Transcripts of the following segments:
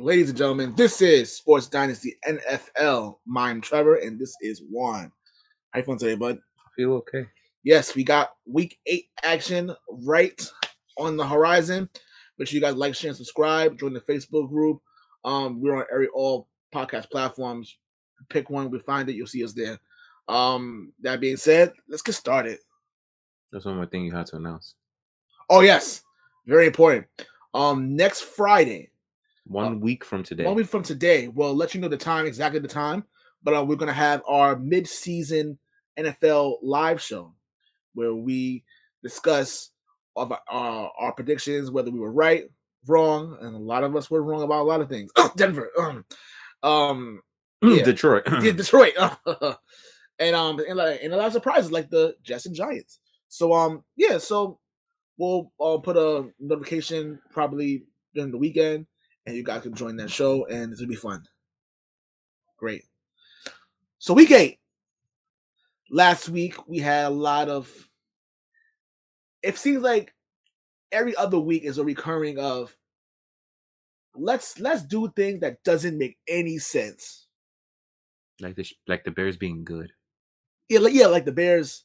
Ladies and gentlemen, this is Sports Dynasty NFL. I'm Trevor, and this is Juan. How you feeling today, bud? I feel okay. Yes, we got Week 8 action right on the horizon. Make sure you guys like, share, and subscribe. Join the Facebook group. We're on all podcast platforms. Pick one, we find it, you'll see us there. That being said, let's get started. There's one more thing you had to announce. Oh yes, very important. Next Friday. 1 week from today. 1 week from today. We'll let you know exactly the time. But we're going to have our mid-season NFL live show where we discuss our predictions, whether we were right, wrong, and a lot of us were wrong about a lot of things. Denver. Detroit. Detroit. and a lot of surprises like the Jets and Giants. So so we'll put a notification probably during the weekend. And you guys can join that show, and this will be fun. Great. So Week 8. Last week, we had a lot of... It seems like every other week is a recurring of, let's do things that doesn't make any sense. Like the Bears being good. Yeah, like the Bears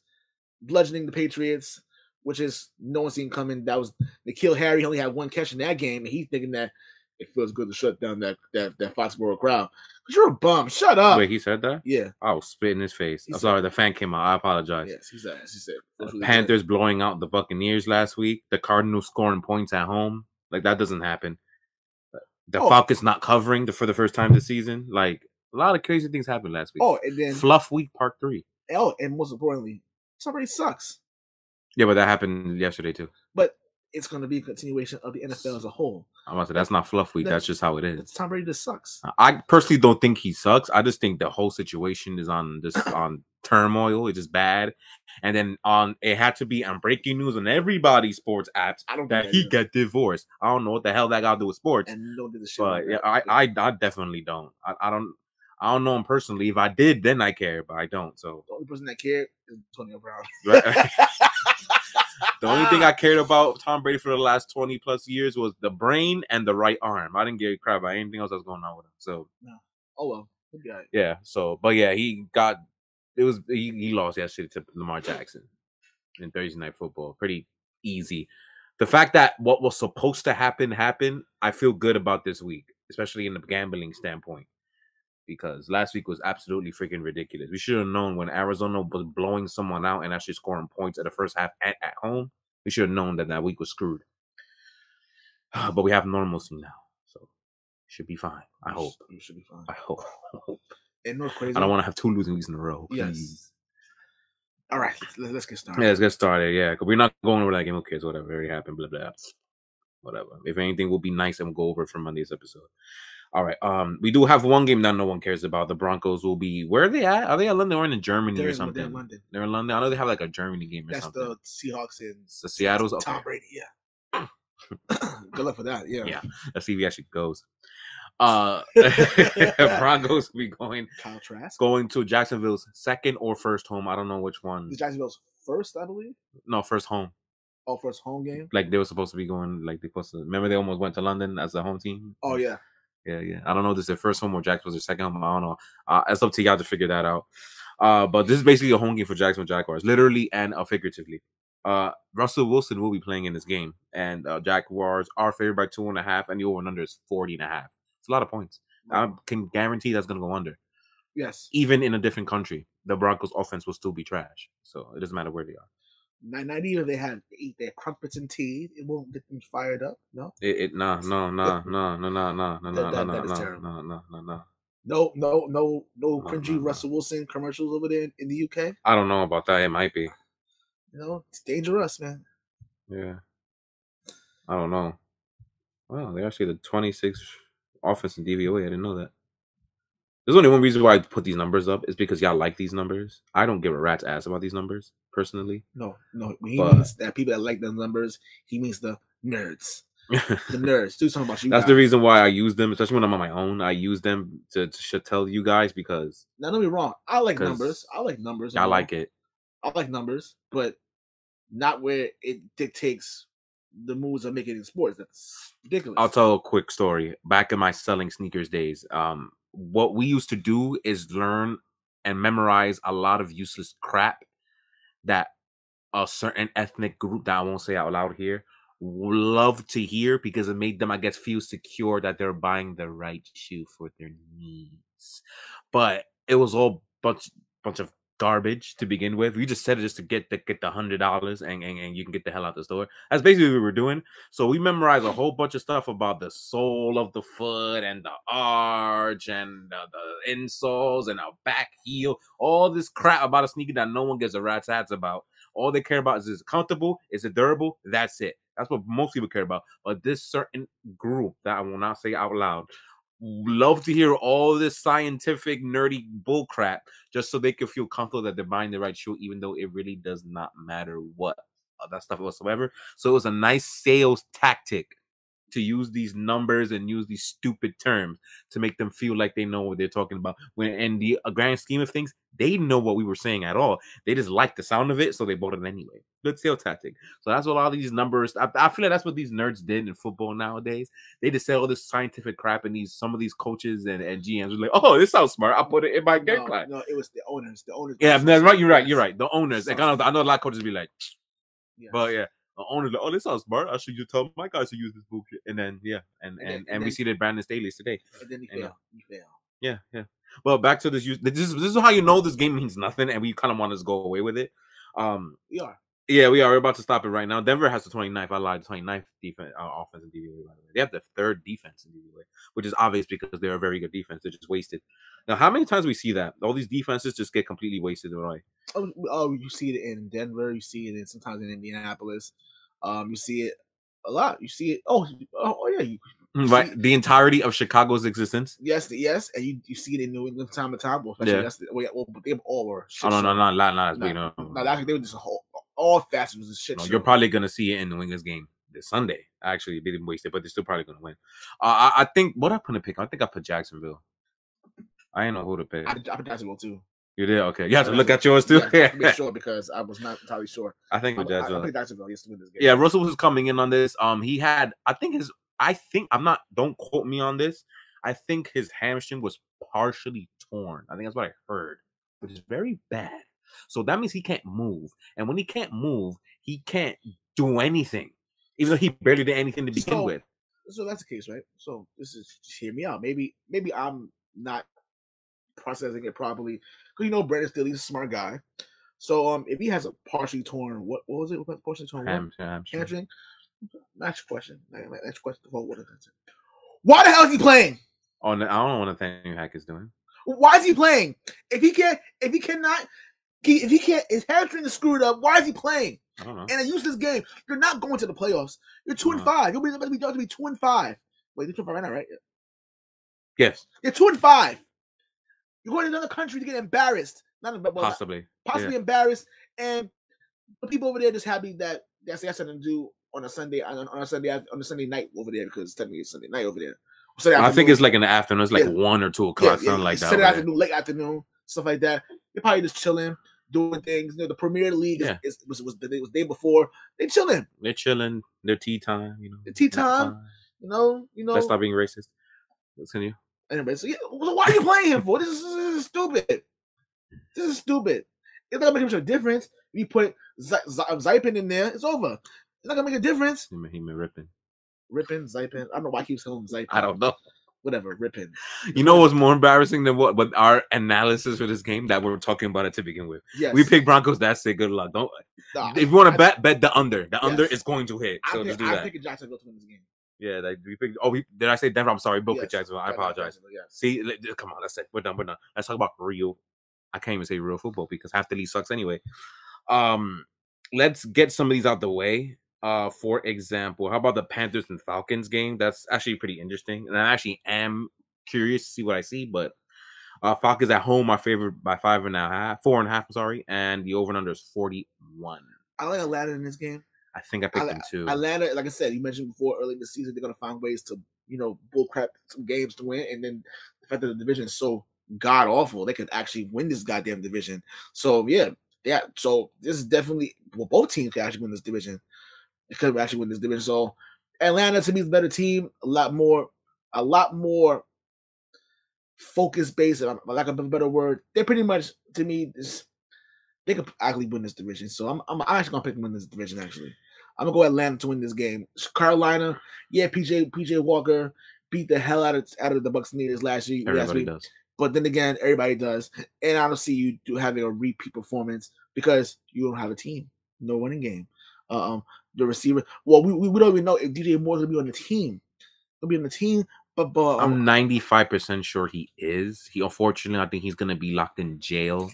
bludgeoning the Patriots, which is no one seen coming. That was N'Keal Harry only had one catch in that game, and he's thinking that it feels good to shut down that Foxborough crowd. Because you're a bum. Shut up. Wait, he said that? Yeah. I was spit in his face. I'm sorry, the fan came out. I apologize. Yes, he said. Really Panthers blowing out the Buccaneers last week. The Cardinals scoring points at home. Like, that doesn't happen. The Falcons not covering for the first time this season. Like, a lot of crazy things happened last week. And then... Fluff Week Part 3. And most importantly, somebody sucks. Yeah, but that happened yesterday, too. But it's going to be a continuation of the NFL as a whole. I'm about to say, that's not Fluff Week. That's just how it is. Tom Brady just sucks. I personally don't think he sucks. I just think the whole situation is on turmoil. It's just bad. And then it had to be on breaking news on everybody's sports apps that he got divorced. I don't know what the hell that got to do with sports. And no did the shit. But yeah, I definitely don't. I don't know him personally. If I did, then I care. But I don't. So the only person that cared is Antonio Brown. Right. The only thing I cared about Tom Brady for the last 20 plus years was the brain and the right arm. I didn't give a crap about anything else that was going on with him. So no. Oh well. Yeah. So, but yeah, he lost yesterday to Lamar Jackson in Thursday Night Football. Pretty easy. The fact that what was supposed to happen happened, I feel good about this week, especially in the gambling standpoint. Because last week was absolutely freaking ridiculous. We should have known when Arizona was blowing someone out and actually scoring points at the first half at home. We should have known that week was screwed. But we have normalcy now, so should be fine. I hope. You should be fine. I hope. And no crazy. I don't want to have 2 losing weeks in a row. Please. Yes. All right, let's get started. Yeah, let's get started. Yeah, because we're not going over that game. Who cares? Whatever. It already happened. Blah blah. Whatever. If anything, we'll be nice and we'll go over it for Monday's episode. All right. We do have one game that no one cares about. The Broncos will be... Where are they at? Are they in London or in Germany or something? They're in London. They're in London. I know they have like a Germany game or something. That's the Seahawks and the Seattle's. Okay. Tom Brady. Yeah. Good luck for that. Yeah. Yeah. Let's see if he actually goes. Broncos will be going to Jacksonville's second or first home. I don't know which one. The Jacksonville's first, I believe. No, first home. Oh, first home game. Like they were supposed to be going. Like they supposed to. Remember, they almost went to London as a home team. Oh yeah. Yeah. I don't know if this is their first home or Jacksonville's their second home. I don't know. It's up to y'all to figure that out. But this is basically a home game for Jacksonville Jaguars, literally and figuratively. Russell Wilson will be playing in this game, and Jaguars are favored by 2.5, and the over and under is 40.5. It's a lot of points. I can guarantee that's going to go under. Yes. Even in a different country, the Broncos' offense will still be trash. So it doesn't matter where they are. Not even if they eat their crumpets and tea, it won't get them fired up. No. No. That is terrible. No cringy Russell Wilson commercials over there in the UK. I don't know about that. It might be. It's dangerous, man. Yeah. I don't know. Wow, they're actually the 26th offense in DVOA. I didn't know that. There's only one reason why I put these numbers up is because y'all like these numbers. I don't give a rat's ass about these numbers, personally. No. He means that people that like those numbers, he means the nerds. The nerds. Do something about you. That's guys. The reason why I use them, especially when I'm on my own. I use them to tell you guys because... Now, don't be wrong. I like numbers. I like it. I like numbers, but not where it dictates the moves are making in sports. That's ridiculous. I'll tell a quick story. Back in my selling sneakers days, what we used to do is learn and memorize a lot of useless crap that a certain ethnic group that I won't say out loud here love to hear, because it made them, I guess, feel secure that they're buying the right shoe for their needs. But it was all bunch of garbage to begin with. We just said it just to get the $100 and you can get the hell out the store. That's basically what we were doing. So we memorized a whole bunch of stuff about the sole of the foot and the arch and the insoles and a back heel, all this crap about a sneaker that no one gives a rat's ass about. All they care about is it comfortable, is it durable? That's it. That's what most people care about. But this certain group that I will not say out loud love to hear all this scientific, nerdy bullcrap just so they can feel comfortable that they're buying the right shoe, even though it really does not matter what that stuff whatsoever. So it was a nice sales tactic to use these numbers and use these stupid terms to make them feel like they know what they're talking about. When in the grand scheme of things, they know what we were saying at all. They just like the sound of it, so they bought it anyway. Good sales tactic. So that's what all these numbers. I feel like that's what these nerds did in football nowadays. They just say all this scientific crap, and some of these coaches and GMs were like, "Oh, this sounds smart. I'll put it in my game plan." No, it was the owners. The owners. Yeah, that's right. You're right. You're right. The owners. Like, I know a lot of coaches be like, yes. But yeah. The owner's like, oh, this sounds smart. I should just tell my guys to use this bullshit. And then, yeah. And we see the Brandon Staley's today. And then he fail. Yeah. Well, back to this. This is how you know this game means nothing, and we kind of want to go away with it. We are. Yeah, we are. We're about to stop it right now. Denver has the 29th. I lied. 29th defense, offense in DVOA. By the way, they have the 3rd defense in DVOA, which is obvious because they're a very good defense. They're just wasted. Now, how many times we see that all these defenses just get completely wasted, right? Oh, you see it in Denver. You see it sometimes in Indianapolis. You see it a lot. You see it. Oh yeah. Right, the entirety of Chicago's existence. Yes, and you see it in New England time to time. Well, especially yesterday. Well, they all were. Oh no, not as big. No, actually, they were just all facets was a shit show. You're probably gonna see it in New England's game this Sunday. Actually, they didn't waste it, but they're still probably gonna win. I think what I put a pick. I think I put Jacksonville. I didn't know who to pick. I put Jacksonville too. You did? Okay. You have to look at yours too. Yeah, to be sure, because I was not entirely sure. I think with Jacksonville. I picked Jacksonville to win this game. Yeah, Russell was coming in on this. He had, don't quote me on this. I think his hamstring was partially torn. I think that's what I heard, which is very bad. So that means he can't move. And when he can't move, he can't do anything, even though he barely did anything to begin with. So that's the case, right? So this is, just hear me out. Maybe I'm not processing it properly, because Brandon Staley's a smart guy. So if he has a partially torn, what was it? Partially torn hamstring. Next question. Why the hell is he playing? Oh, I don't know what Nathaniel Hack is doing. Why is he playing? If he can't, his hamstring is screwed up. Why is he playing? I don't know. In a useless game, you're not going to the playoffs. You're 2-5. You'll be 2-5. Wait, you're 2-5 right now, right? Yes. You're 2-5. You're going to another country to get embarrassed. Possibly embarrassed, and the people over there just happy that that's something to do on a Sunday night over there, because technically it's Sunday night over there. I think it's like in the afternoon. It's like 1 or 2 o'clock, something like that. Sunday afternoon, late afternoon, stuff like that. They're probably just chilling, doing things. The Premier League was the day before. They're chilling. Their tea time. The tea time. Let's stop being racist. Continue. Anyway, so why are you playing him for? This is stupid. This is stupid. It's not gonna make much of a difference. If you put Zypin in there, it's over. It's not gonna make a difference. He been ripping, Zypin. I don't know why he keeps calling him Zypin. I don't know. Whatever, ripping. You know what's more embarrassing than what? But our analysis for this game that we're talking about it to begin with. Yes. We picked Broncos. That's it. Good luck. Don't. If you want to bet the under. The under is going to hit. So just do that. I picked Jacksonville to win this game. Yeah, we picked. did I say Denver? I'm sorry, both picked Jacksonville. I apologize. Yes. See, come on, that's it. We're done. Let's talk about real. I can't even say real football because half the league sucks anyway. Let's get some of these out the way. For example, how about the Panthers and Falcons game? That's actually pretty interesting, and I actually am curious to see what I see. But Falcons at home are favored by 4.5. I'm sorry, and the over and under is 41. I like Atlanta in this game. I think I picked them too. Atlanta, like I said, you mentioned before early in the season, they're gonna find ways to, bullcrap some games to win, and then the fact that the division is so god awful, they could actually win this goddamn division. So yeah. So this is definitely both teams can actually win this division. could actually win this division. So Atlanta to me is a better team, a lot more focus based, and lack of a better word. They're pretty much to me they could actually win this division. So I'm actually gonna pick them to win this division. Actually, I'm gonna go Atlanta to win this game. Carolina, yeah, PJ Walker beat the hell out of the Buccaneers last week. Everybody does. But then again, everybody does, and I don't see you having a repeat performance because you don't have a team, no winning game. The receiver. Well, we don't even know if DJ Moore's gonna be on the team. He'll be on the team, but I'm 95% sure he is. He unfortunately, I think he's gonna be locked in jail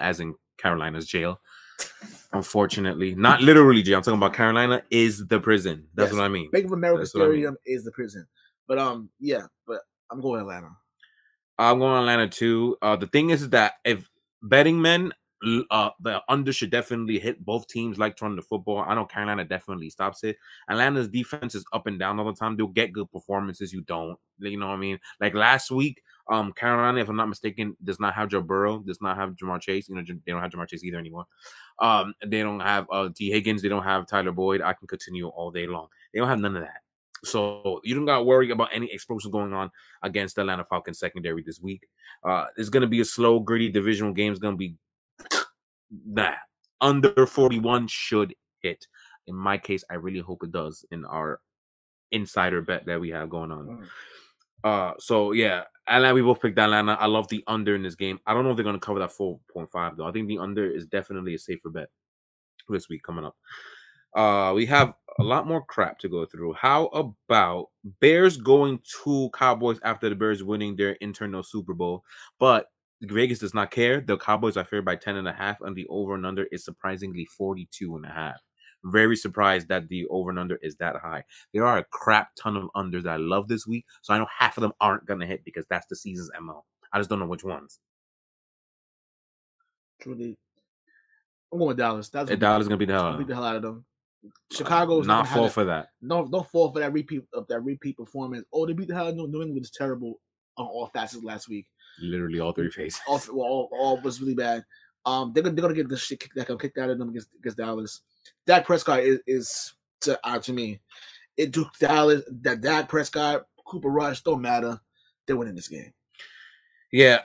as in Carolina's jail. Unfortunately, not literally jail. I'm talking about Carolina is the prison. That's what I mean. Bank of America Stadium is the prison. But yeah, but I'm going Atlanta. I'm going Atlanta too. The thing is that if betting men, the under should definitely hit both teams like to run the football. I know Carolina definitely stops it. Atlanta's defense is up and down all the time. They'll get good performances. You don't. You know what I mean? Like last week, Carolina, if I'm not mistaken, does not have Joe Burrow, does not have Jamar Chase. You know, they don't have Jamar Chase either anymore. They don't have T. Higgins. They don't have Tyler Boyd. I can continue all day long. They don't have none of that. So you don't got to worry about any explosion going on against the Atlanta Falcons secondary this week. It's going to be a slow, gritty divisional game. It's going to be under 41 should hit. In my case, I really hope it does in our insider bet that we have going on. So yeah, Atlanta, we both picked Atlanta. I love the under in this game. I don't know if they're going to cover that 4.5 though. I think the under is definitely a safer bet this week coming up. We have a lot more crap to go through. How about Bears going to Cowboys after the Bears winning their internal Super Bowl? But Vegas does not care. The Cowboys are favored by 10.5, and the over and under is surprisingly 42.5. Very surprised that the over and under is that high. There are a crap ton of unders that I love this week, so I know half of them aren't gonna hit because that's the season's MO. I just don't know which ones. Truly, I'm going with Dallas. Dallas is gonna beat the hell out of them. Chicago's not fall for that. No, don't fall for that repeat performance. Oh, they beat the hell out of New England was terrible on all facets last week. Literally all three phases. All was really bad. They're gonna get the shit kicked out of them against Dallas. Dak Prescott is to me. It took Dallas. That Dak Prescott, Cooper Rush don't matter. They're winning this game. Yeah.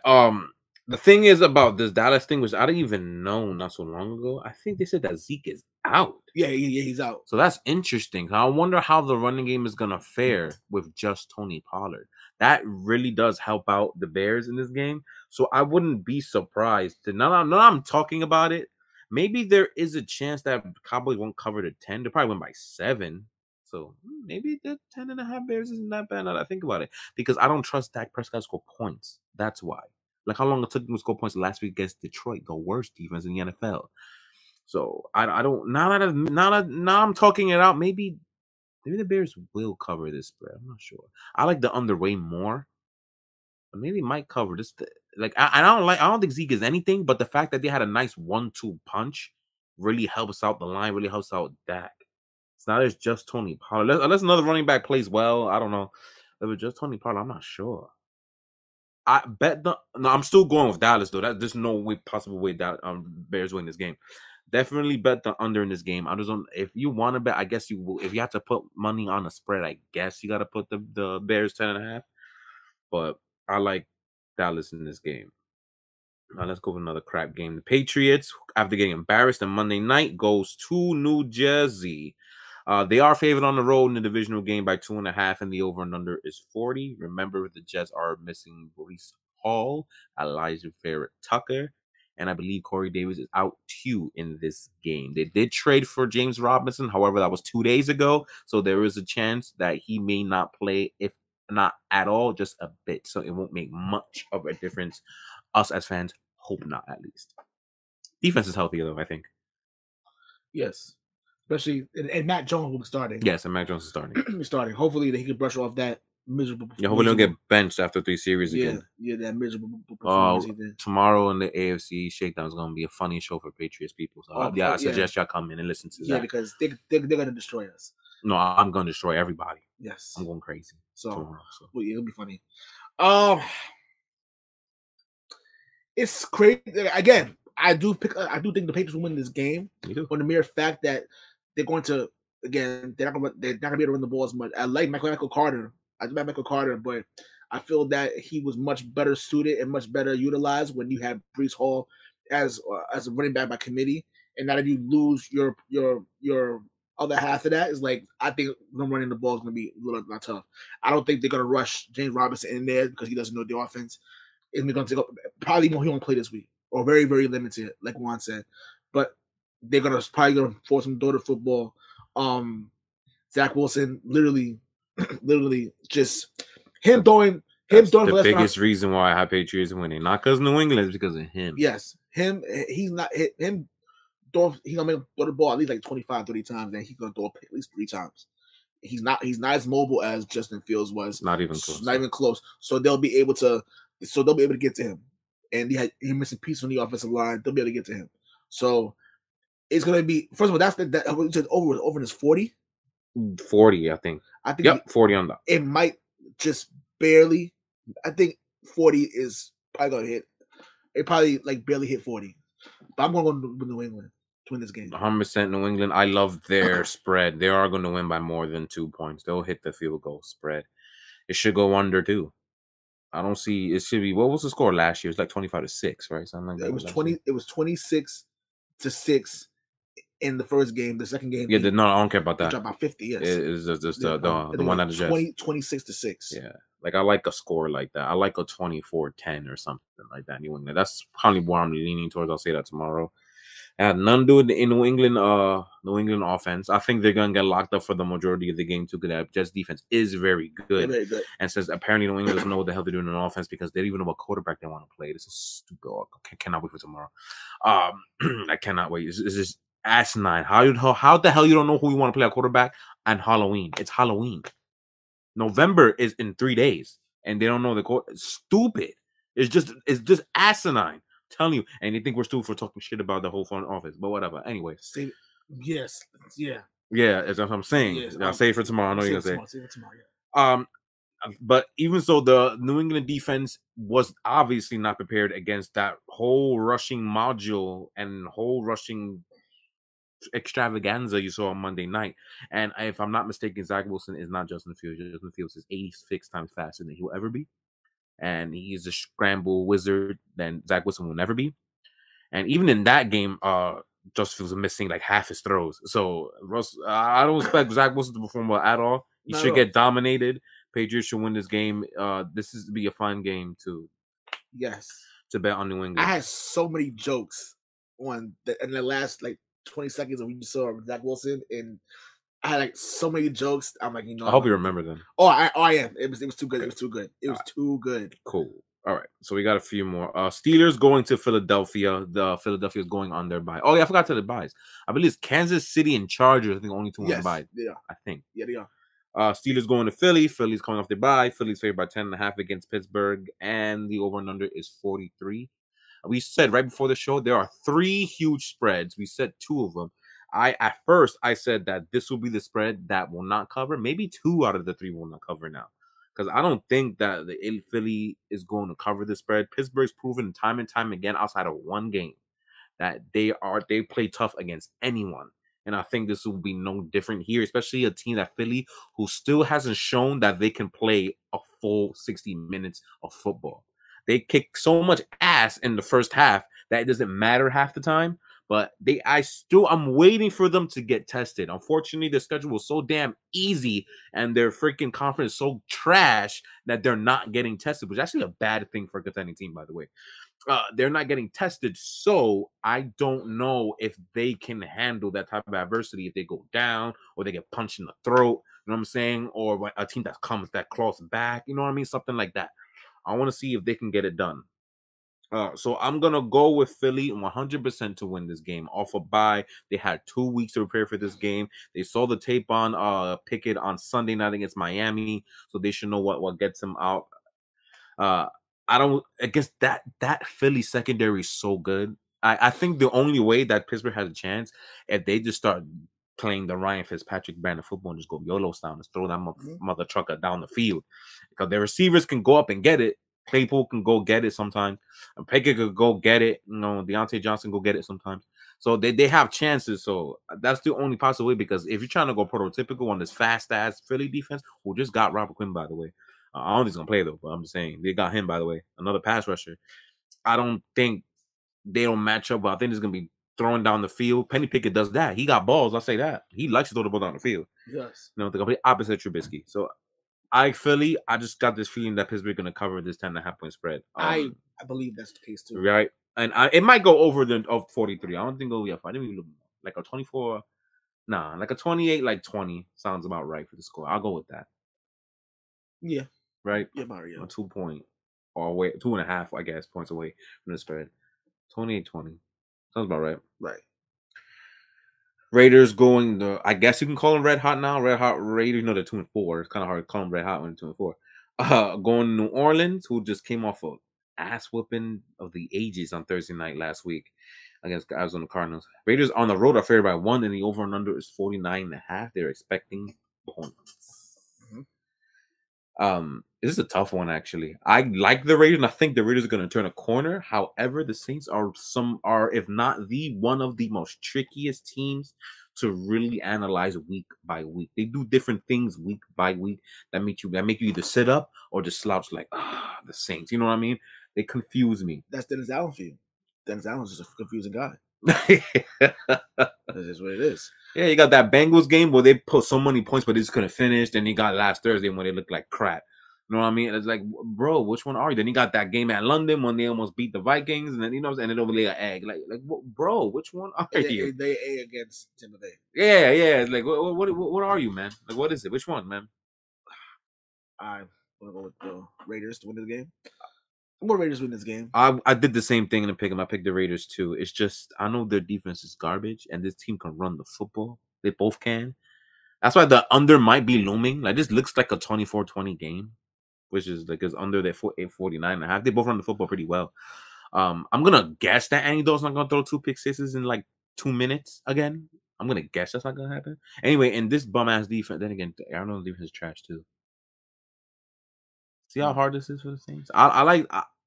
The thing is about this Dallas thing, which I didn't even know not so long ago. I think they said that Zeke is out. Yeah, he's out. So that's interesting. I wonder how the running game is gonna fare with just Tony Pollard. That really does help out the Bears in this game. So I wouldn't be surprised. Now I'm talking about it. Maybe there is a chance that Cowboys won't cover the 10. They probably win by 7. So maybe the 10.5 Bears isn't that bad now that I think about it. Because I don't trust Dak Prescott to score points. That's why. Like how long it took him to score points last week against Detroit, the worst defense in the NFL. So I don't now I'm talking it out. Maybe the Bears will cover this spread. I'm not sure. I like the under way more. But maybe might cover this. I don't think Zeke is anything, but the fact that they had a nice 1-2 punch really helps out the line, really helps out Dak. It's not as just Tony Pollard. Unless another running back plays well, I don't know. If it's just Tony Pollard, I'm not sure. I bet I'm still going with Dallas though. There's no possible way that Bears win this game. Definitely bet the under in this game. I just don't. If you want to bet, I guess you will. If you have to put money on a spread, I guess you got to put the Bears 10.5. But I like Dallas in this game. Now let's go with another crap game. The Patriots, after getting embarrassed on Monday night, goes to New Jersey. They are favored on the road in the divisional game by 2.5, and the over and under is 40. Remember, the Jets are missing Breece Hall, Elijah Tucker, and I believe Corey Davis is out too in this game. They did trade for James Robinson. However, that was 2 days ago, so there is a chance that he may not play, if not at all, just a bit. So it won't make much of a difference. Us as fans hope not, at least. Defense is healthy, though, I think. Yes. Especially, and Matt Jones will be starting. Yes, and Matt Jones is starting. He's starting. Hopefully, he can brush off that miserable performance. Yeah, hopefully he'll get benched after 3 series again. Yeah, that miserable performance he did. Tomorrow in the AFC Shakedown is going to be a funny show for Patriots people. So I suggest y'all come in and listen to that. Yeah, because they're going to destroy us. No, I'm going to destroy everybody. Yes. I'm going crazy. Well, yeah, it'll be funny. It's crazy. Again, I do think the Patriots will win this game on the mere fact that they're going to again, they're not gonna be able to run the ball as much. I like Michael Carter. I like Michael Carter, but I feel that he was much better suited and much better utilized when you have Brees Hall as a running back by committee. And now that you lose your other half of that, is like I think them running the ball is going to be a little bit tough. I don't think they're going to rush James Robinson in there because he doesn't know the offense. It's going to take up probably he won't play this week or very very limited, like Juan said. But they're probably going to force him to throw the football. Zach Wilson literally just him throwing. That's the biggest reason why I have Patriots winning, not because New England, it's because of him. Yes, him. He's not him. He's gonna make him throw the ball at least like 25, 30 times, and he's gonna throw at least 3 times. He's not as mobile as Justin Fields was. Not even close. Not even close. So they'll be able to get to him. And he missing piece on the offensive line. They'll be able to get to him. So it's gonna be first of all that over is 40. 40, I think. Yep, 40 on that. It might just barely. I think 40 is probably gonna hit. It probably like barely hit 40. But I'm gonna go with New England to win this game. 100% New England. I love their spread. They are going to win by more than 2 points. They'll hit the field goal spread. It should go under too. I don't see. It should be. What was the score last year? It's like 25-6, right? Something like that. It was 20. It was 26-6 in the first game. The second game. Yeah. No, I don't care about that. Dropped by 50. Yes. It's just the one that the Jets. 26-6. Yeah. Like I like a score like that. I like a 24-10 or something like that. New England. That's probably where I'm leaning towards. I'll say that tomorrow. And none do it in New England offense. I think they're gonna get locked up for the majority of the game too. Because Jets defense is very good. Very good. And says apparently New England doesn't know what the hell they're doing in offense because they don't even know what quarterback they want to play. This is stupid. I cannot wait for tomorrow. I cannot wait. It's just asinine. How the hell you don't know who you want to play at quarterback on Halloween? It's Halloween. November is in 3 days, and they don't know the court. It's stupid. It's just asinine. I'm telling you, and they think we're stupid for talking shit about the whole front office, but whatever. Anyway, yes, yeah, that's what I'm saying. Yes, I'll say it for tomorrow. I know you're gonna say. Save it tomorrow. Yeah. But even so, the New England defense was obviously not prepared against that whole rushing module and whole rushing extravaganza you saw on Monday night. And if I'm not mistaken, Zach Wilson is not Justin Fields. Justin Fields is 86 times faster than he will ever be. And he's a scramble wizard than Zach Wilson will never be. And even in that game, Justin Fields was missing like half his throws. So I don't expect Zach Wilson to perform well at all. He should get dominated. Patriots should win this game. This is to be a fun game to bet on New England. I had so many jokes in the last like 20 seconds of we saw Zach Wilson, and I had like so many jokes. I'm like, I hope you remember them. Oh, I am. It was too good. It was too good. It was too good. Cool. All right. So we got a few more. Steelers going to Philadelphia. The Philadelphia is going on their bye. Oh yeah, I forgot to the byes. I believe it's Kansas City and Chargers. I think only 2 on the bye. Yeah. I think. Yeah, they are. Steelers going to Philly. Philly's coming off their bye. Philly's favored by 10.5 against Pittsburgh, and the over and under is 43. We said right before the show there are 3 huge spreads. We said 2 of them. At first I said that this will be the spread that will not cover. Maybe 2 out of the 3 will not cover now, because I don't think that the Philly is going to cover the spread. Pittsburgh's proven time and time again outside of one game that they play tough against anyone. And I think this will be no different here, especially a team like Philly who still hasn't shown that they can play a full 60 minutes of football. They kick so much ass in the first half that it doesn't matter half the time. But I'm waiting for them to get tested. Unfortunately, their schedule was so damn easy and their freaking conference is so trash that they're not getting tested, which is actually a bad thing for a contending team, by the way. They're not getting tested, so I don't know if they can handle that type of adversity if they go down or they get punched in the throat, you know what I'm saying? Or a team that claws back, you know what I mean? Something like that. I want to see if they can get it done. So I'm going to go with Philly 100% to win this game. Off a bye, they had 2 weeks to prepare for this game. They saw the tape on Pickett on Sunday night against Miami, so they should know what gets them out. I guess that Philly secondary is so good. I think the only way that Pittsburgh has a chance if they just start playing the Ryan Fitzpatrick brand of football and just go YOLO style and throw that mother trucker down the field, because their receivers can go up and get it. Claypool can go get it sometimes. And Pickett could go get it. You know, Deontay Johnson go get it sometimes. So they have chances. So that's the only possible way, because if you're trying to go prototypical on this fast ass Philly defense, who just got Robert Quinn, by the way. I don't think he's gonna play though, but I'm just saying they got him, by the way, another pass rusher. I don't think they don't match up, but I think it's gonna be throwing down the field. Penny Pickett does that. He got balls. I'll say that. He likes to throw the ball down the field. Yes. You know, the complete opposite of Trubisky. So Philly, I just got this feeling that Pittsburgh gonna cover this 10.5-point spread. I believe that's the case too. Right. And it might go over the 43. I don't think it'll be I think it'll like a 24. Nah, like a 28, like 20 sounds about right for the score. I'll go with that. Yeah. Right? Yeah, Mario. A 2 point or away, 2.5, I guess, points away from the spread. 28-20. Sounds about right. Right. Raiders going I guess you can call them red hot now. Red hot Raiders. You know they're 2-4. It's kind of hard to call them red hot when they're 2-4. Going to New Orleans, who just came off a ass whooping of the ages on Thursday night last week against Arizona Cardinals. Raiders on the road are favored by 1, and the over and under is 49.5. They're expecting points. This is a tough one, actually. I like the Raiders, and I think the Raiders are going to turn a corner. However, the Saints are if not the one of the most trickiest teams to really analyze week by week. They do different things week by week that make you either sit up or just slouch like the Saints. You know what I mean? They confuse me. That's Dennis Allen for you. Dennis Allen's just a confusing guy. That is what it is. Yeah, you got that Bengals game where they put so many points, but they just couldn't finish. Then you got last Thursday when they looked like crap. You know what I mean? It's like, bro, which one are you? Then you got that game at London when they almost beat the Vikings, and then and then over lay an egg. Like, bro, which one are you? They against Tampa Bay. Yeah. It's like, what are you, man? Like, what is it? Which one, man? I'm gonna go with the Raiders to win the game. I'm going Raiders win this game. I did the same thing in the pick 'em. I picked the Raiders too. It's just I know their defense is garbage, and this team can run the football. They both can. That's why the under might be looming. Like, this looks like a 24-20 game, which is like is under their 49.5. They both run the football pretty well. I'm gonna guess that Andy Dalton's not gonna throw 2 pick sixes in like 2 minutes again. I'm gonna guess that's not gonna happen. Anyway, in this bum ass defense, then again, Arnold's defense is trash too. See how hard this is for the Saints.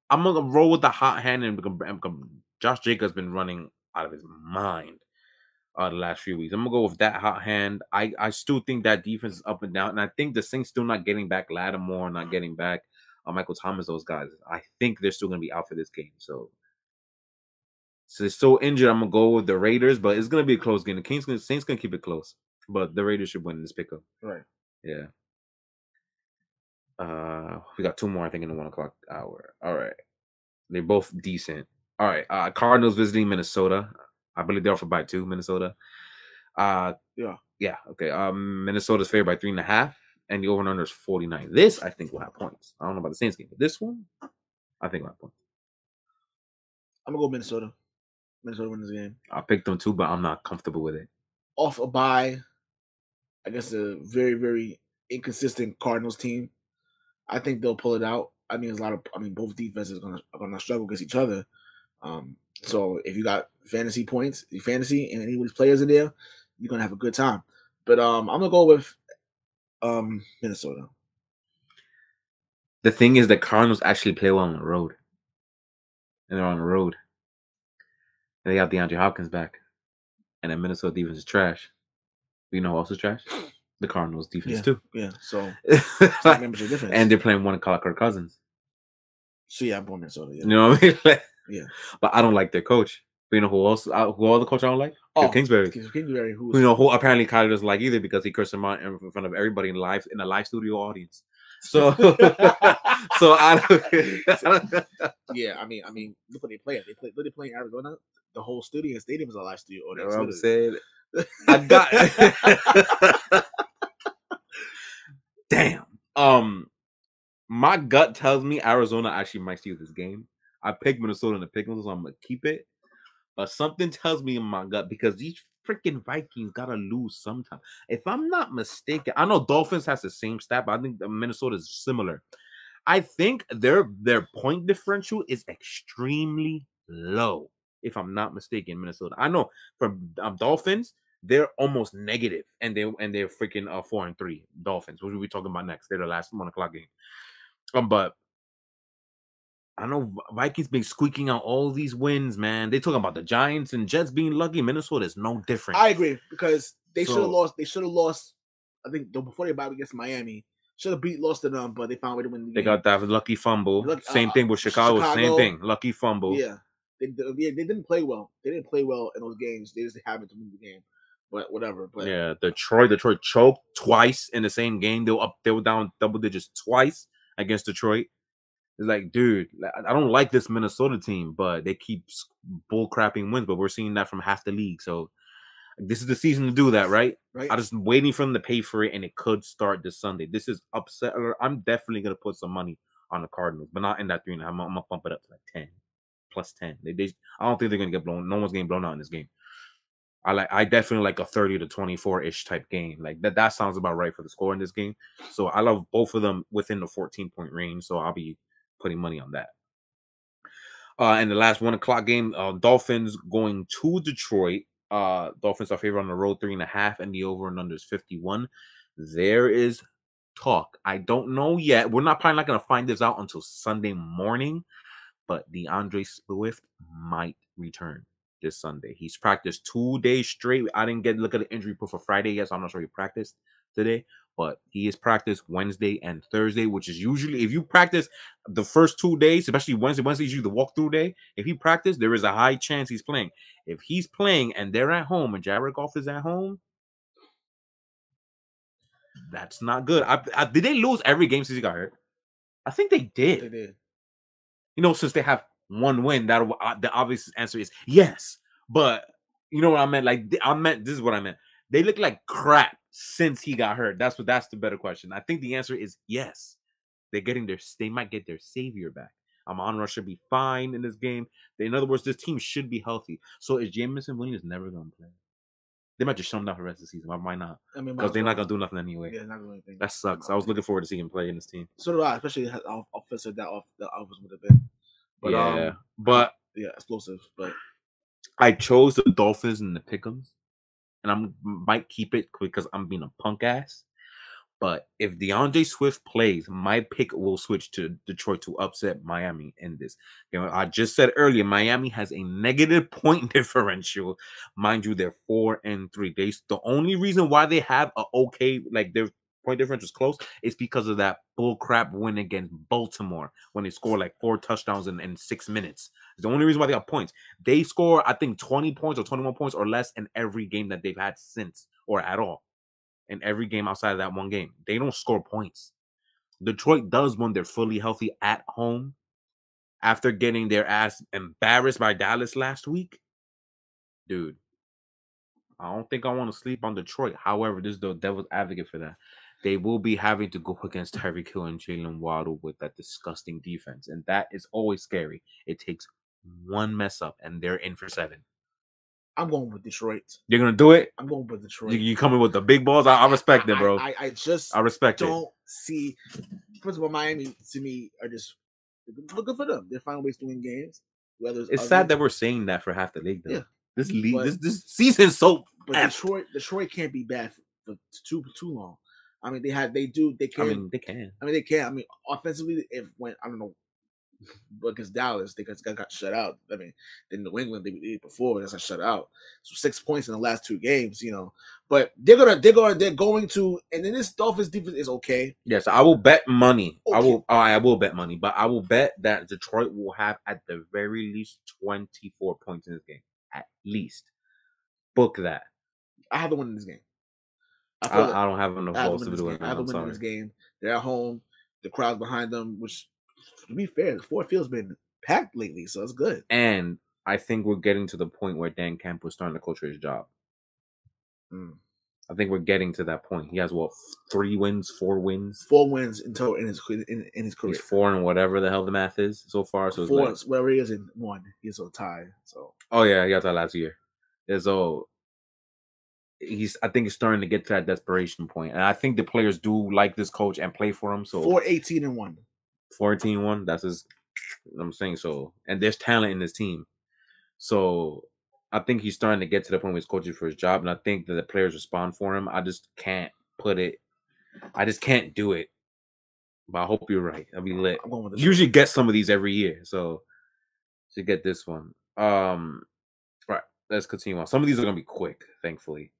I'm gonna roll with the hot hand, and Josh Jacobs been running out of his mind the last few weeks. I'm gonna go with that hot hand. I still think that defense is up and down, and I think the Saints still not getting back Lattimore, not getting back Michael Thomas. Those guys, I think they're still gonna be out for this game. So they're still injured. I'm gonna go with the Raiders, but it's gonna be a close game. The Saints gonna keep it close, but the Raiders should win this pickup. Right. Yeah. We got 2 more, I think, in the 1 o'clock hour. All right. They're both decent. All right. Cardinals visiting Minnesota. I believe they're offered by 2, Minnesota. Yeah. Okay. Minnesota's favored by 3.5, and the over-under is 49. This, I think, will have points. I don't know about the Saints game, but this one, I think will have points. I'm gonna go Minnesota. Minnesota wins this game. I picked them too, but I'm not comfortable with it. Off a bye, I guess a very, very inconsistent Cardinals team. I think they'll pull it out. I mean, both defenses are gonna struggle against each other. So if you got fantasy points, and anybody's players in there, you're gonna have a good time. But I'm gonna go with Minnesota. The thing is, the Cardinals actually play well on the road, and they're on the road. And they got DeAndre Hopkins back, and that Minnesota defense is trash. You know who else is trash? The Cardinals defense too. Yeah, so difference. And they're playing one called Kirk Cousins. So yeah, I'm going Minnesota. Yeah. You know what I mean? Yeah. But I don't like their coach. But you know who else? Who all the coach I don't like? Kingsbury. Kingsbury. Who apparently Kyler doesn't like either because he cursed him out in front of everybody in a live studio audience. So I don't. Yeah, I mean, look what they play. They play in Arizona. The whole stadium is a live studio audience. You know what I'm saying? I got. Damn. My gut tells me Arizona actually might steal this game. I picked Minnesota in the pick, so I'm gonna keep it. But something tells me in my gut because these freaking Vikings gotta lose sometime. If I'm not mistaken, I know Dolphins has the same stat, but I think Minnesota is similar. I think their point differential is extremely low. If I'm not mistaken, Minnesota. I know for Dolphins, they're almost negative, and they're freaking 4-3 Dolphins, which we'll be talking about next. They're the last 1 o'clock game. But I know Vikings been squeaking out all these wins, man. They talking about the Giants and Jets being lucky. Minnesota is no different. I agree because they should have So- lost. They should have lost. I think before they bought against Miami, should have lost to them, but they found a way to win the They game. got that lucky fumble. Same thing with Chicago. Same thing. Lucky fumble. Yeah. They didn't play well. They didn't play well in those games. They just happened to win the game. But whatever. But yeah, Detroit choked twice in the same game. They were down double digits twice against Detroit. It's like, dude, I don't like this Minnesota team, but they keep bull crapping wins. But we're seeing that from half the league. So this is the season to do that, right? Right. I'm just waiting for them to pay for it, and it could start this Sunday. This is upset. I'm definitely gonna put some money on the Cardinals, but not in that 3.5. I'm gonna bump it up to like 10, plus 10. I don't think they're gonna get blown. No one's getting blown out in this game. I definitely like a 30 to 24-ish type game. Like that sounds about right for the score in this game. So I love both of them within the 14-point range. So I'll be putting money on that. And the last 1:00 game, Dolphins going to Detroit. Dolphins are favored on the road 3.5, and the over and under is 51. There is talk. I don't know yet. We're probably not gonna find this out until Sunday morning, but DeAndre Swift might return this Sunday. He's practiced 2 days straight. I didn't look at the injury report for Friday yet, so I'm not sure he practiced today. But he is practiced Wednesday and Thursday, which is usually, if you practice the first 2 days, especially Wednesday is usually the walkthrough day. If he practiced, there is a high chance he's playing. If he's playing and they're at home and Jared Goff is at home, that's not good. Did they lose every game since he got hurt? I think they did. They did. Since they have one win, that the obvious answer is yes. But you know what I meant? This is what I meant. They look like crap since he got hurt. That's the better question. I think the answer is yes. They might get their savior back. Amon-Ra should be fine in this game. In other words, this team should be healthy. So is Jameson Williams never going to play? They might just shut him down for the rest of the season. Why not? I mean, because they're not going to do nothing anyway. Yeah, not doing anything. That sucks. I was looking forward to seeing him play in this team. So do I, especially offensive that off the offense would have been. But yeah, explosive. But I chose the Dolphins and the Pick'ems, and I might keep it because I'm being a punk ass. But if DeAndre Swift plays, my pick will switch to Detroit to upset Miami in this. I just said earlier, Miami has a negative point differential. Mind you, they're 4-3. The only reason why they have their point differential is close is because of that bullcrap win against Baltimore when they scored like 4 touchdowns in 6 minutes. It's the only reason why they got points. They score, I think, 20 points or 21 points or less in every game that they've had since or at all. In every game outside of that one game. They don't score points. Detroit does when they're fully healthy at home after getting their ass embarrassed by Dallas last week. Dude, I don't think I want to sleep on Detroit. However, this is the devil's advocate for that. They will be having to go against Tyreek Hill and Jalen Waddle with that disgusting defense. And that is always scary. It takes one mess up and they're in for 7. I'm going with Detroit. You're gonna do it? I'm going with Detroit. You coming with the big balls? I respect it, bro. I respect don't see. First of all, Miami to me are just looking for them. They're finding ways to win games. It's sad that we're saying that for half the league, though. Yeah. This league, this season's so. But Detroit can't be bad for too long. I mean, they can. They can. They can. I mean, offensively, I don't know. Because Dallas, they got shut out. I mean, in New England, they did before, they got shut out. So 6 points in the last 2 games, But they're going to, and then this Dolphins defense is okay. Yes, I will bet money. Okay. I will bet money, but I will bet that Detroit will have at the very least 24 points in this game. At least, book that. I have the win in this game. I don't have enough balls to do it. I have the win in this game. They're at home. The crowd's behind them, which. To be fair, Ford Field's been packed lately, so it's good. And I think we're getting to the point where Dan Campbell's starting to coach his job. I think we're getting to that point. He has 3 wins, 4 wins? 4 wins in total in his career. He's 4 and whatever the hell the math is so far. So 4, whatever he is in 1, he's on tie. So. Oh yeah, he got that last year. So I think he's starting to get to that desperation point, and I think the players do like this coach and play for him. So 4-18-1. 14-1. That's I'm saying so. And there's talent in this team. So I think he's starting to get to the point where he's coaching for his job. And I think that the players respond for him. I just can't do it. But I hope you're right. I'll be lit. I'm going with the Usually get some of these every year, so should get this one. Right. Let's continue on. Some of these are gonna be quick, thankfully.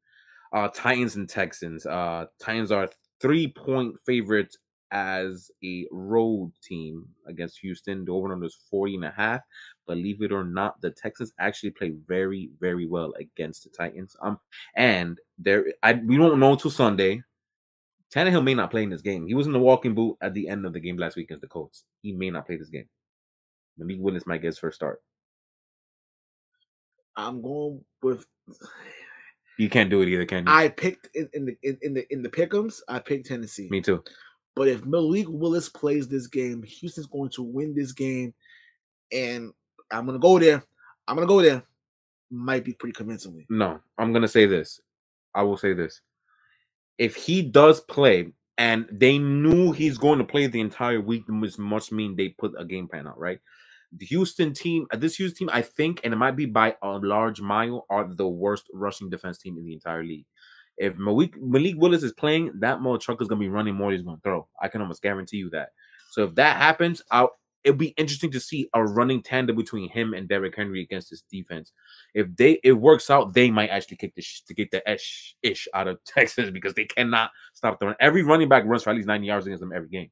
Titans and Texans. Titans are 3-point favorites as a road team against Houston. The over-under is 40.5. Believe it or not, the Texans actually play very, very well against the Titans. And we don't know until Sunday. Tannehill may not play in this game. He was in the walking boot at the end of the game last week against the Colts. He may not play this game. Malik Willis might get his first start. I'm going with. You can't do it either, can you? I picked in the pick'ems. I picked Tennessee. Me too. But if Malik Willis plays this game, Houston's going to win this game, and I'm gonna go there. Might be pretty convincingly. No, I'm gonna say this. I will say this. If he does play, and they knew he's going to play the entire week, which must mean they put a game plan out, right? The Houston team, I think, and it might be by a large mile, are the worst rushing defense team in the entire league. If Malik Willis is playing, that motherfucker is going to be running more than he's going to throw. I can almost guarantee you that. So if that happens, it'll be interesting to see a running tandem between him and Derrick Henry against this defense. If it works out, they might actually get the ish out of Texas because they cannot stop throwing. Every running back runs for at least 90 yards against them every game.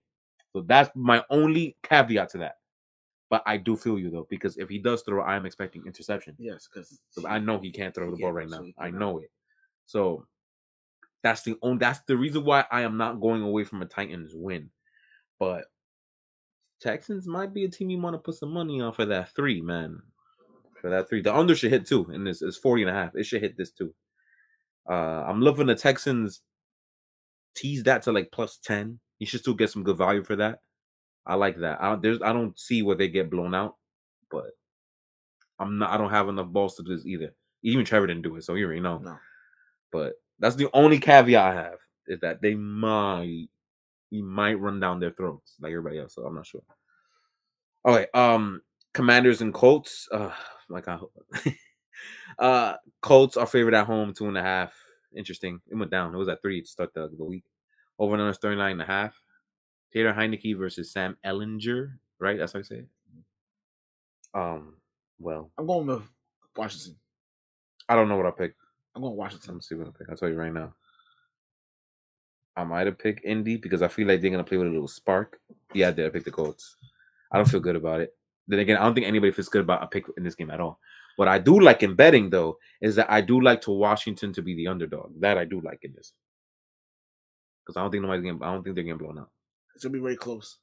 So that's my only caveat to that. But I do feel you though, because if he does throw, I am expecting interception. Yes, because I know he can't throw the ball right now. I know it. So that's the reason why I am not going away from a Titans win. But Texans might be a team you want to put some money on for that 3, man. For that 3. The under should hit too, and it's 40.5. It should hit this too. I'm loving the Texans tease that to like plus 10. You should still get some good value for that. I like that. I don't see where they get blown out, but I don't have enough balls to do this either. Even Trevor didn't do it, so you already know. No. But that's the only caveat I have, is that he might run down their throats like everybody else. So I'm not sure. All right. Commanders and Colts. Colts are favored at home 2.5. Interesting. It went down. It was at 3 to start the week. Over and under 39.5. Taylor Heineke versus Sam Ellinger, right? That's how I say it. Well, I'm going with Washington. I don't know what I picked. I'm going Washington. Let's see what I pick. I'll tell you right now. I might have picked Indy because I feel like they're gonna play with a little spark. Yeah, I did. I picked the Colts. I don't feel good about it. Then again, I don't think anybody feels good about a pick in this game at all. What I do like in betting, though, is that I do like to Washington to be the underdog. That I do like in this, because I don't think they're getting blown out. It's gonna be very close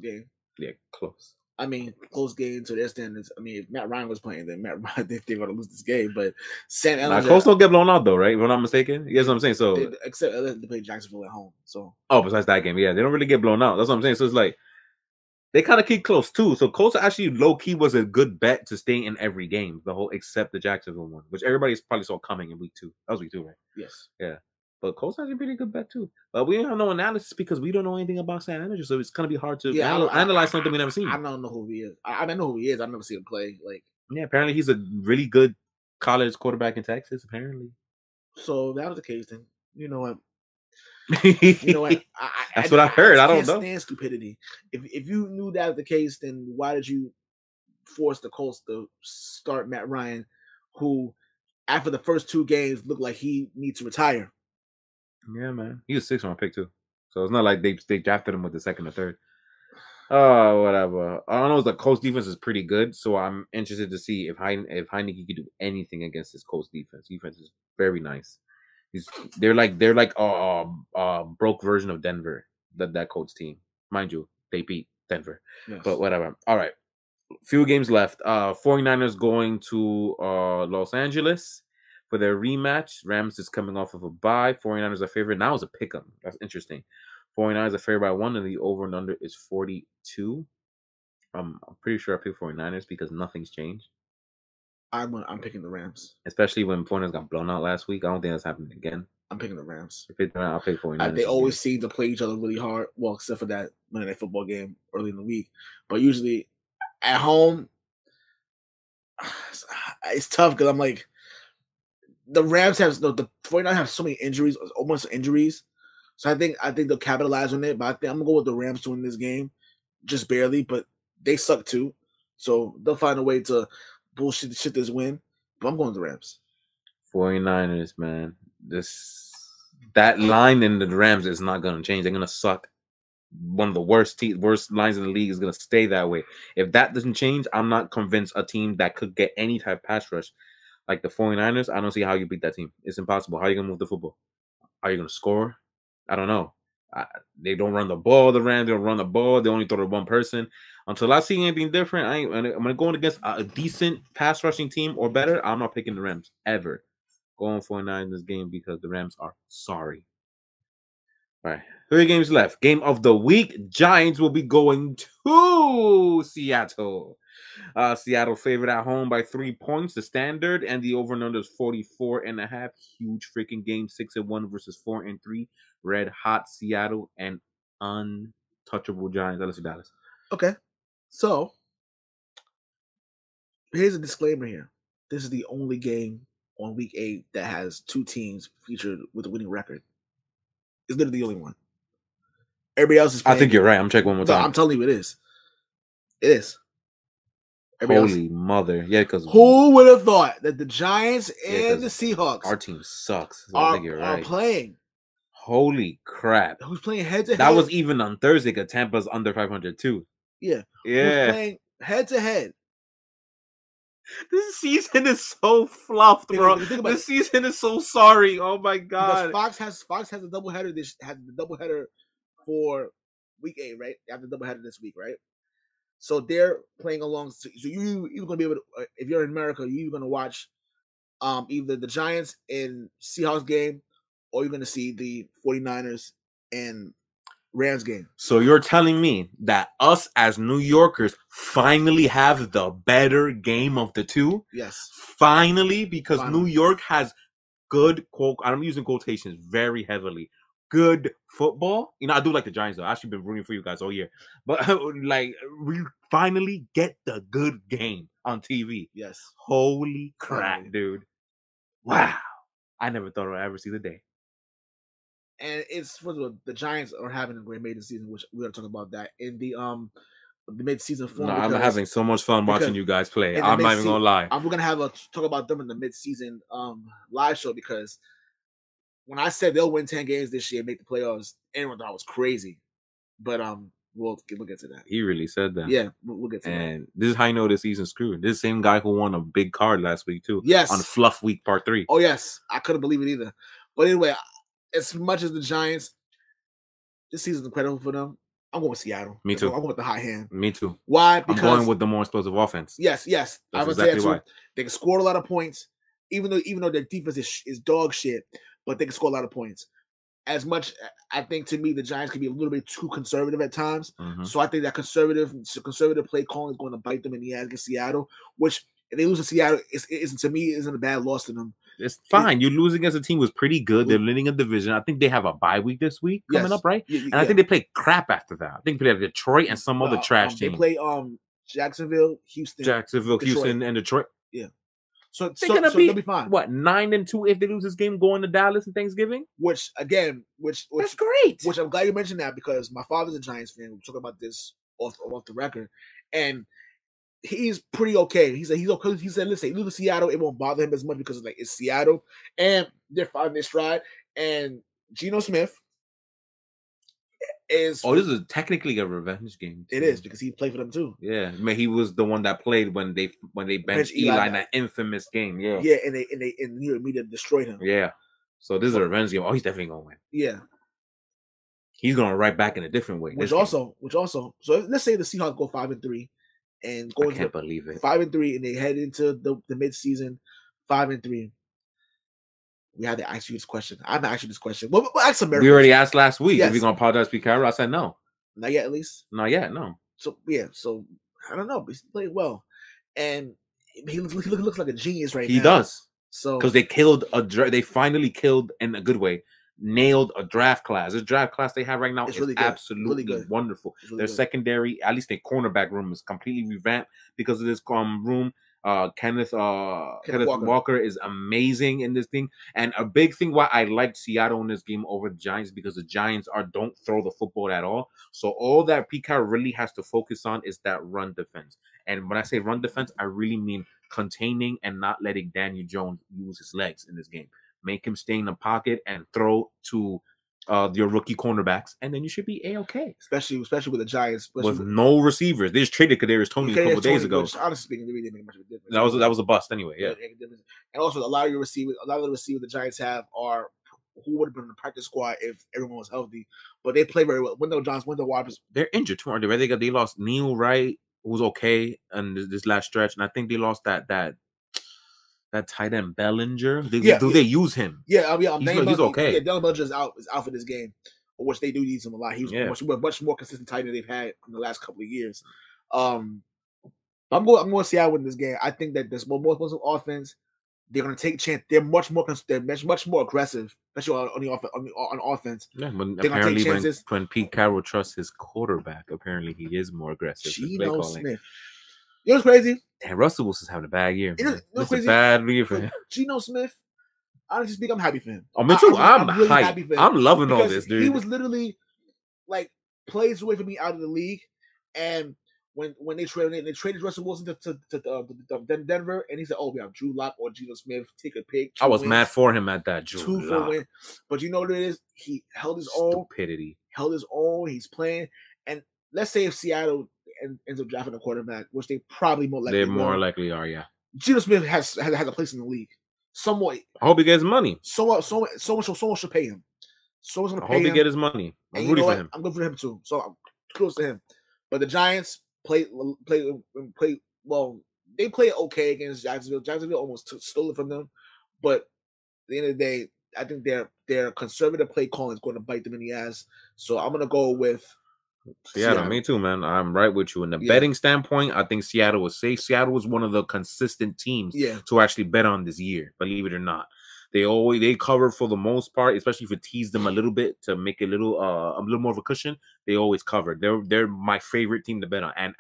game. Yeah, close. I mean, close game to their standards. I mean, if Matt Ryan was playing, then Matt Ryan, they're gonna lose this game. But Sam Ellinger, Colts don't get blown out though, right? If I'm not mistaken. You guys know what I'm saying? So except they play Jacksonville at home. So besides that game, yeah, they don't really get blown out. That's what I'm saying. So it's like they kind of keep close too. So Colts actually low key was a good bet to stay in every game, except the Jacksonville one, which everybody probably saw coming in week 2. That was week 2, right? Yes. Yeah. But Colts has a pretty good bet too. But we don't know analysis because we don't know anything about Sam Ellinger, so it's gonna be hard to analyze something we never seen. I don't know who he is. I know who he is. I've never seen him play. Apparently he's a really good college quarterback in Texas. Apparently. So if that was the case, then you know what? That's what I heard. I don't know. Stand stupidity. If you knew that was the case, then why did you force the Colts to start Matt Ryan, who after the first 2 games looked like he needs to retire? Yeah, man. He was 6-round pick too. So it's not like they drafted him with the 2nd or 3rd. Oh, whatever. I don't know. The Colts defense is pretty good, so I'm interested to see if Heineke could do anything against this Colts defense. Defense is very nice. They're like a broke version of Denver. That Colts team, mind you, they beat Denver. Yes. But whatever. All right, few games left. 49ers going to Los Angeles for their rematch. Rams is coming off of a bye. 49ers are favored. Now it's a pick 'em. That's interesting. 49ers are favored by 1, and the over and under is 42. I'm pretty sure I picked 49ers because nothing's changed. I'm picking the Rams. Especially when 49ers got blown out last week. I don't think that's happening again. I'm picking the Rams. I'll pick 49ers. They always seem to play each other really hard. Well, except for that Monday Night Football game early in the week. But usually at home, it's tough because I'm like, the 49ers have so many injuries, almost injuries. So I think they'll capitalize on it. But I think I'm gonna go with the Rams to win this game, just barely. But they suck too, so they'll find a way to bullshit this win. But I'm going with the Rams. 49ers, man. That line in the Rams is not gonna change. They're gonna suck. One of the worst lines in the league is gonna stay that way. If that doesn't change, I'm not convinced a team that could get any type of pass rush like the 49ers, I don't see how you beat that team. It's impossible. How are you gonna move the football? Are you gonna score? I don't know. They don't run the ball. The Rams don't run the ball. They only throw to one person. Until I see anything different, I'm gonna go against a decent pass rushing team or better. I'm not picking the Rams ever. Going 49 in this game because the Rams are sorry. All right, 3 games left. Game of the week: Giants will be going to Seattle. Seattle favored at home by 3 points. The standard and the over and under is 44.5. Huge freaking game. 6-1 versus 4-3. Red hot Seattle and untouchable Giants. Let's see Dallas. Okay, so here's a disclaimer here. This is the only game on week 8 that has 2 teams featured with a winning record. It's literally the only one. Everybody else is playing. I think you're right. I'm checking one more time. I'm telling you, it is. It is. Holy mother. Yeah, because who would have thought that the Giants and the Seahawks, our team sucks. So are, I think you're right. Are playing. Holy crap. Who's playing head to head? That was even on Thursday because Tampa's under 500 too. Yeah. Yeah. Who's playing head to head. This season is so fluffed, bro. This season is so sorry. Oh my god. Because Fox has a doubleheader. Has the doubleheader for week 8, right? They have the doubleheader this week, right? So they're playing along. So you're gonna be able to, if you're in America, you're gonna watch either the Giants and Seahawks game, or you're gonna see the 49ers and Rams game. So you're telling me that us as New Yorkers finally have the better game of the two? Yes. Finally, because New York has good, quote, I'm using quotations very heavily, good football. You know, I do like the Giants, though. I've actually been rooting for you guys all year. But, like, we finally get the good game on TV. Yes. Holy crap, dude. Wow. I never thought I'd ever see the day. And it's, first of all, the Giants are having a great maiden season, which we're going to talk about that in the mid-season form. No, I'm having so much fun watching you guys play. I'm not even going to lie. We're going to have a talk about them in the mid-season live show, because when I said they'll win 10 games this year and make the playoffs, everyone thought I was crazy. But we'll get to that. He really said that. Yeah, we'll get to that. And this is how you know this season's screwed. This same guy who won a big card last week, too. Yes. On Fluff Week Part 3. Oh, yes. I couldn't believe it either. But anyway, as much as the Giants, this season's incredible for them. I'm going with Seattle. Me too. I'm going with the hot hand. Me too. Why? Because I'm going with the more explosive offense. Yes. I was exactly why. They can score a lot of points, even though their defense is dog shit, but they can score a lot of points. As much, I think, to me, the Giants can be a little bit too conservative at times. Mm-hmm. So I think that conservative play calling is going to bite them in the ass against Seattle, which, if they lose to Seattle, to me, isn't a bad loss to them. It's fine. You lose against a team who's pretty good. They're winning a division. I think they have a bye week this week coming up, right? And I think they play crap after that. I think they play Detroit and some other trash team. They play Jacksonville, Houston, and Detroit. Yeah. So they'll be fine. What, 9-2 if they lose this game going to Dallas and Thanksgiving? Which that's great. Which I'm glad you mentioned that, because my father's a Giants fan. We talk about this off the record, and he's pretty okay. He said he's okay. He said, listen, lose to Seattle, it won't bother him as much because it's Seattle and they're finding their stride. And Geno Smith is this is technically a revenge game. It is, because he played for them too. Yeah, I mean, he was the one that played when they benched Eli in that infamous game. Yeah, and New York media destroyed him. Yeah, so this is a revenge game. Oh, he's definitely gonna win. Yeah, he's going right back in a different way. Which also, so let's say the Seahawks go 5-3. And I can't believe it. 5-3, and they head into the mid-season 5-3. We had to ask you this question. I'm asking this question. We'll ask America. We already asked last week. Yes. If you're gonna apologize to Carol, I said no. Not yet, at least. Not yet, no. So yeah, so I don't know, but he played well, and he looks like a genius right now. He does. So because they finally killed in a good way. Nailed a draft class. This draft class they have right now is really absolutely wonderful. Really Their secondary, at least their cornerback room, is completely revamped because of this room. Kenneth Walker is amazing in this thing. And a big thing why I liked Seattle in this game over the Giants, because the Giants don't throw the football at all. So all that Pete Carroll really has to focus on is that run defense. And when I say run defense, I really mean containing and not letting Daniel Jones use his legs in this game. Make him stay in the pocket and throw to your rookie cornerbacks, and then you should be a-okay. Especially with the Giants. With no receivers. They just traded Kadarius Toney a couple days ago. Which, honestly speaking, they really didn't make much of a difference. That was a bust anyway, yeah. And also, a lot of the receivers the Giants have are who would have been in the practice squad if everyone was healthy. But they play very well. Wendell Waters. They're injured too, aren't they? They lost Neil Wright, who was okay in this last stretch, and I think they lost that tight end Bellinger. They use him? Yeah, he's okay. Yeah, Dylan Bellinger is out for this game, which they do use him a lot. He's much more consistent tight end they've had in the last couple of years. I'm going to Seattle in this game. I think that there's more offense. They're going to take chance. They're much more aggressive, especially on offense. Yeah, but apparently when Pete Carroll trusts his quarterback, apparently he is more aggressive. Geno Smith. You know what's crazy? Damn, Russell Wilson's having a bad year. It's a bad year for him. Geno Smith, honestly speaking, I'm happy for him. Oh, me too. I'm really happy for him. I'm loving all this, dude. He was literally like plays away from me out of the league, and when they traded Russell Wilson to Denver, and he said, "Oh, we have Drew Lock or Geno Smith. Take a pick." I was mad for him at that. Drew Lock. Win. But you know what it is? He held his own. Stupidity. Held his own. He's playing, and let's say if Seattle ends up drafting a quarterback, which they probably more likely are, yeah. Geno Smith has a place in the league. Somewhat. I hope he gets money. Someone should pay him. Someone's gonna pay him. I hope he get his money. I'm rooting for him. I'm good for him too. So I'm close to him. But the Giants play well. They play okay against Jacksonville. Jacksonville almost stole it from them. But at the end of the day, I think their conservative play calling is going to bite them in the ass. So I'm gonna go with Seattle. Me too, man. I'm right with you. In the betting standpoint, I think Seattle was safe. Seattle was one of the consistent teams to actually bet on this year, believe it or not. They cover for the most part, especially if you tease them a little bit to make it a little more of a cushion. They always cover. They're my favorite team to bet on, and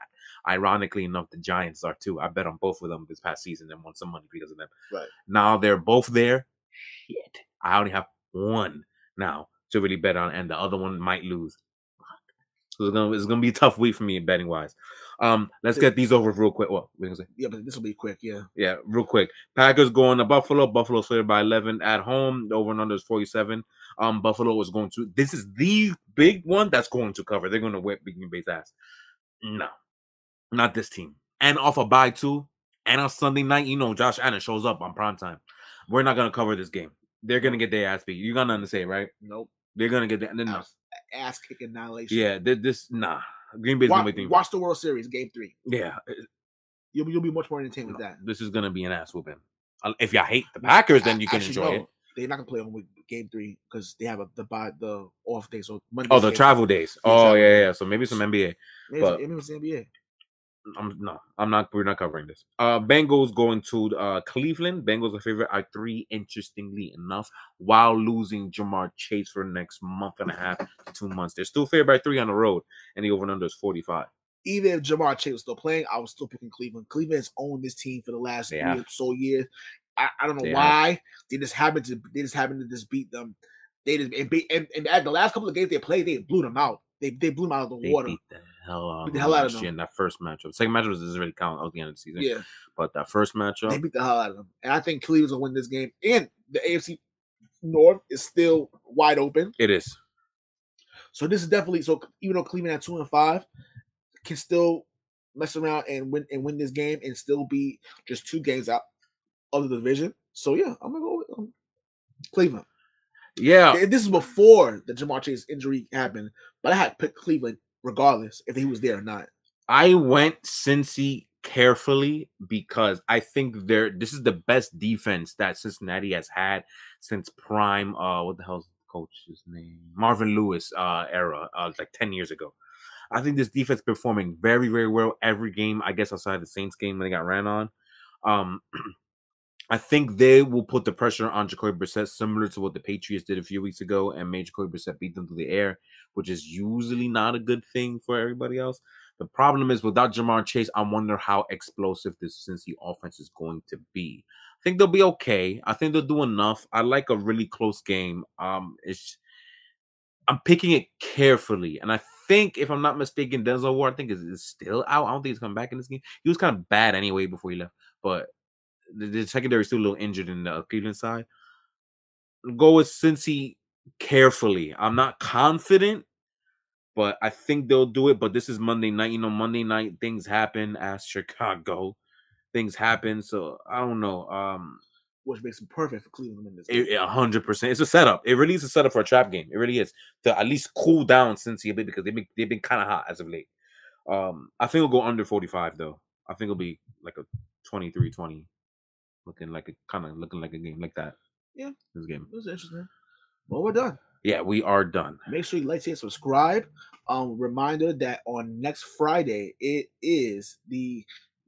ironically enough, the Giants are too. I bet on both of them this past season and won some money because of them. Right now, they're both there. Shit, I only have one now to really bet on, and the other one might lose. So it's gonna be a tough week for me betting wise. Let's get these over real quick. What we gonna say? Yeah, but this will be quick. Yeah, real quick. Packers going to Buffalo. Buffalo's favored by 11 at home. The over and under is 47. Buffalo is going to. This is the big one that's going to cover. They're going to whip Green Bay's ass. No, not this team. And off a bye too. And on Sunday night, Josh Allen shows up on primetime. We're not gonna cover this game. They're gonna get their ass beat. You're gonna understand, right? Nope. They're gonna get that. No. Ass kicking annihilation. Yeah, Green Bay's gonna make watch the World Series Game 3. Yeah, you'll be much more entertained with that. This is gonna be an ass whooping. If y'all hate the Packers, then you can enjoy it. They're not gonna play on with Game 3 because they have the off day. So Monday. Oh, the travel days. Oh yeah. So maybe some NBA. Maybe it's NBA. We're not covering this. Bengals going to Cleveland. Bengals are favorite are 3, interestingly enough, while losing Jamar Chase for the next month and a half to 2 months. They're still favored by 3 on the road, and the over and under is 45. Even if Jamar Chase was still playing, I was still picking Cleveland. Cleveland has owned this team for the last 3 or so years. I don't know why. They just happened to just beat them. They just and at the last couple of games they played, they blew them out. They blew them out of the water. Beat the hell out of them in that first matchup. Second matchup doesn't really count. That was the end of the season. Yeah, but that first matchup, they beat the hell out of them. And I think Cleveland's gonna win this game. And the AFC North is still wide open. It is. So this is definitely even though Cleveland at 2-5 can still mess around and win this game and still be just 2 games out of the division. So yeah, I'm gonna go with Cleveland. Yeah, this is before the Jamar Chase injury happened, but I had picked Cleveland regardless if he was there or not. I went Cincy carefully because I think this is the best defense that Cincinnati has had since prime. What the hell's the coach's name? Marvin Lewis era, like 10 years ago. I think this defense performing very, very well every game. I guess outside the Saints game when they got ran on. I think they will put the pressure on Jacoby Brissett, similar to what the Patriots did a few weeks ago, and made Jacoby Brissett beat them through the air, which is usually not a good thing for everybody else. The problem is without Jamar Chase, I wonder how explosive this Cincy offense is going to be. I think they'll be okay. I think they'll do enough. I like a really close game. I'm picking it carefully, and I think, if I'm not mistaken, Denzel Ward, I think is still out. I don't think he's coming back in this game. He was kind of bad anyway before he left, but the secondary is still a little injured in the Cleveland side. Go with Cincy carefully. I'm not confident, but I think they'll do it. But this is Monday night. Monday night things happen as Chicago. Things happen, so I don't know. Which makes it perfect for Cleveland in this game. 100%. It's a setup. It really is a setup for a trap game. It really is, to at least cool down Cincy a bit, because they've been kind of hot as of late. I think it'll go under 45 though. I think it'll be like a 23-20, looking like a game like that. Yeah, this game. It was interesting. Well, we're done. Yeah, we are done. Make sure you like, share, subscribe. Reminder that on next Friday it is the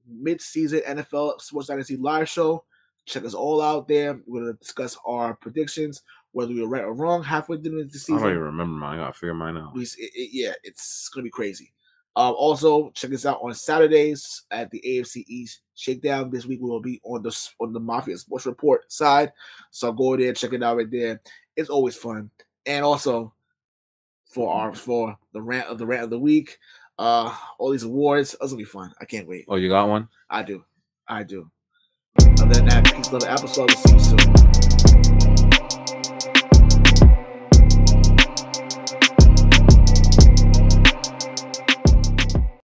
mid-season NFL Sports Dynasty live show. Check us all out there. We're going to discuss our predictions, whether we were right or wrong halfway through the season. I don't even remember mine. I got to figure mine out. It's going to be crazy. Also, check us out on Saturdays at the AFC East Shakedown. This week we will be on the Mafia Sports Report side. So go there, check it out right there. It's always fun. And also for the rant of the week, all these awards, that's gonna be fun. I can't wait. Oh, you got one? I do. Other than that, peace, love, applesauce. We'll see you soon.